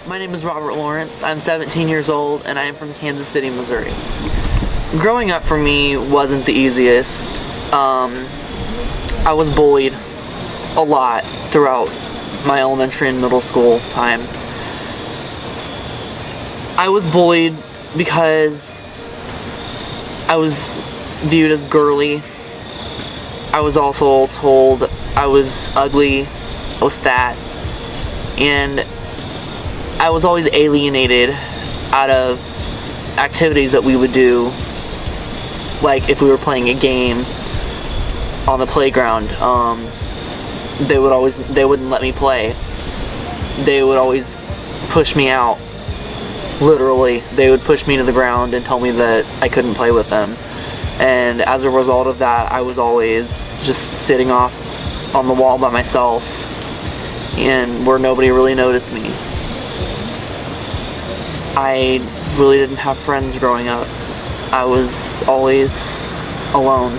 My name is Robert Lawrence. I'm 17 years old and I am from Kansas City, Missouri. Growing up for me wasn't the easiest. I was bullied a lot throughout my elementary and middle school time. I was bullied because I was viewed as girly. I was also told I was ugly, I was fat, and I was always alienated out of activities that we would do, like if we were playing a game on the playground. They wouldn't let me play. They would always push me out. Literally, they would push me to the ground and tell me that I couldn't play with them. And as a result of that, I was always just sitting off on the wall by myself, and where nobody really noticed me. I really didn't have friends growing up. I was always alone,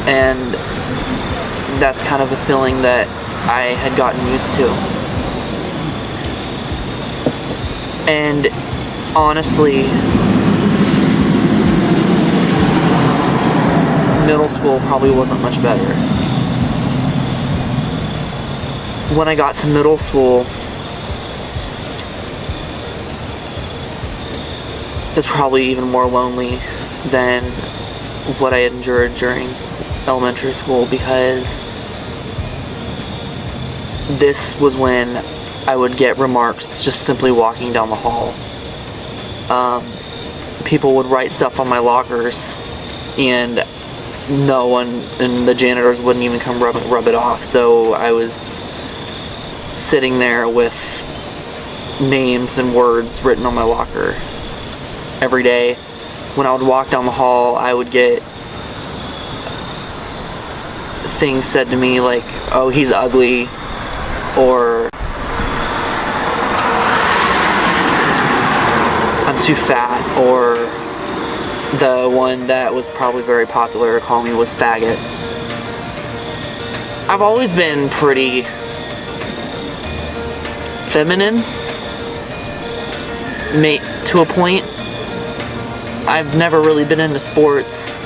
and that's kind of a feeling that I had gotten used to. And honestly, middle school probably wasn't much better. When I got to middle school, it's probably even more lonely than what I had endured during elementary school, because this was when I would get remarks just simply walking down the hall. People would write stuff on my lockers, and no one, and the janitors wouldn't even come rub it off. So I was sitting there with names and words written on my locker every day. When I would walk down the hall, I would get things said to me like, "Oh, he's ugly," or "I'm too fat," or the one that was probably very popular to call me was faggot. I've always been pretty feminine, to a point. I've never really been into sports.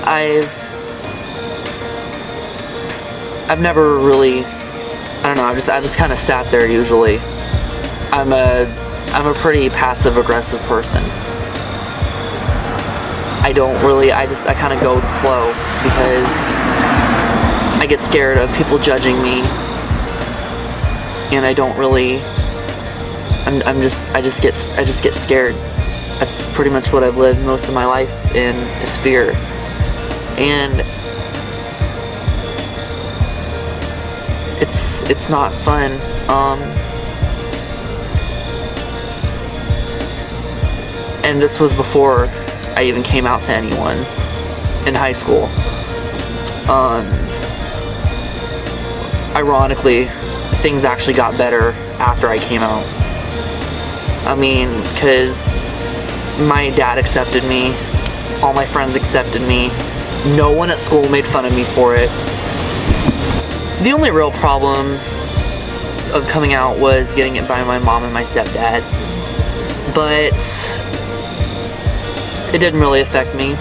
I've never really, I don't know, I've just kind of sat there usually. I'm a pretty passive aggressive person. I kind of go with the flow because I get scared of people judging me, and I don't really, I just get scared. That's pretty much what I've lived most of my life in, is fear. And it's not fun. And this was before I even came out to anyone in high school. Ironically, things actually got better after I came out. I mean, because my dad accepted me, all my friends accepted me, no one at school made fun of me for it. The only real problem of coming out was getting it by my mom and my stepdad, but it didn't really affect me.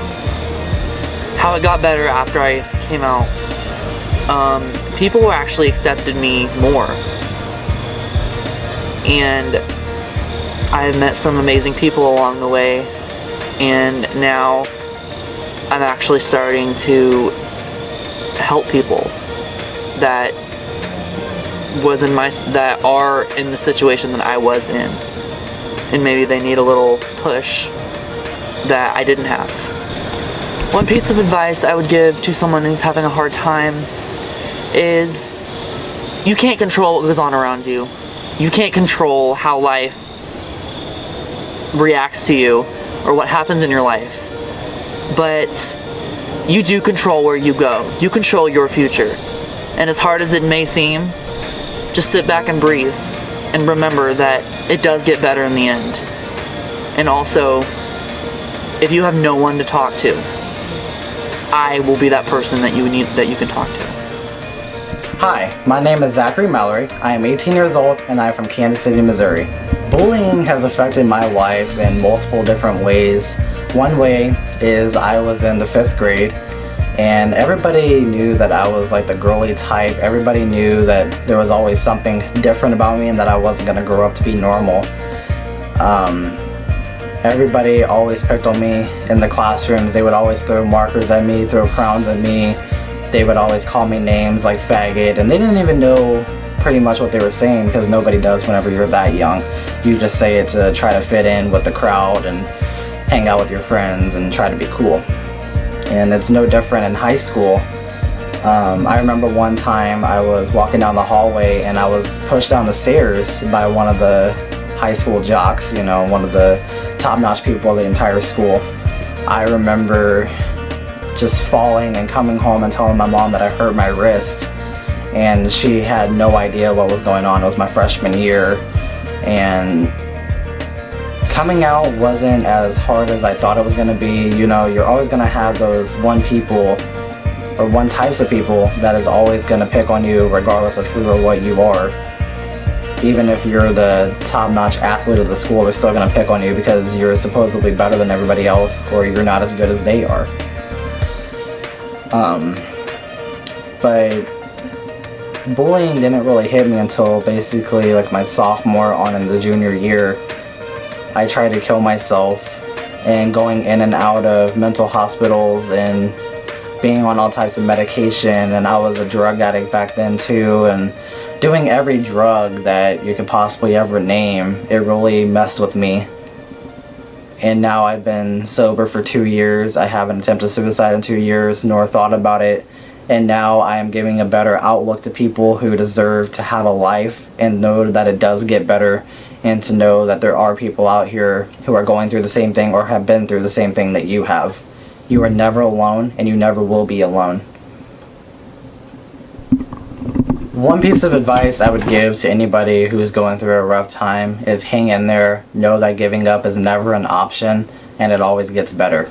How it got better after I came out, people actually accepted me more, and I've met some amazing people along the way, and now I'm actually starting to help people that are in the situation that I was in, and maybe they need a little push that I didn't have. One piece of advice I would give to someone who's having a hard time is, you can't control what goes on around you. You can't control how life reacts to you or what happens in your life, but you do control where you go. You control your future, and as hard as it may seem, just sit back and breathe and remember that it does get better in the end. And also, if you have no one to talk to, I will be that person that you can talk to. Hi, my name is Zachary Mallory. I am 18 years old and I am from Kansas City, Missouri. Bullying has affected my life in multiple different ways. One way is I was in the 5th grade and everybody knew that I was like the girly type. Everybody knew that there was always something different about me and that I wasn't going to grow up to be normal. Everybody always picked on me in the classrooms. They would always throw markers at me, throw crowns at me. They would always call me names like faggot, and they didn't even know pretty much what they were saying because nobody does whenever you're that young. You just say it to try to fit in with the crowd and hang out with your friends and try to be cool. And it's no different in high school. I remember one time I was walking down the hallway and I was pushed down the stairs by one of the high school jocks, you know, one of the top-notch people of the entire school. I remember just falling and coming home and telling my mom that I hurt my wrist, and she had no idea what was going on. It was my freshman year, and coming out wasn't as hard as I thought it was going to be. You know, you're always going to have those one types of people that is always going to pick on you regardless of who or what you are. Even if you're the top-notch athlete of the school, they're still going to pick on you because you're supposedly better than everybody else or you're not as good as they are. But bullying didn't really hit me until basically like my sophomore on in the junior year. I tried to kill myself and going in and out of mental hospitals and being on all types of medication, and I was a drug addict back then too, and doing every drug that you could possibly ever name. It really messed with me. And now I've been sober for 2 years. I haven't attempted suicide in 2 years, nor thought about it. And now I am giving a better outlook to people who deserve to have a life and know that it does get better, and to know that there are people out here who are going through the same thing or have been through the same thing that you have. You are never alone, and you never will be alone. One piece of advice I would give to anybody who's going through a rough time is hang in there, know that giving up is never an option, and it always gets better.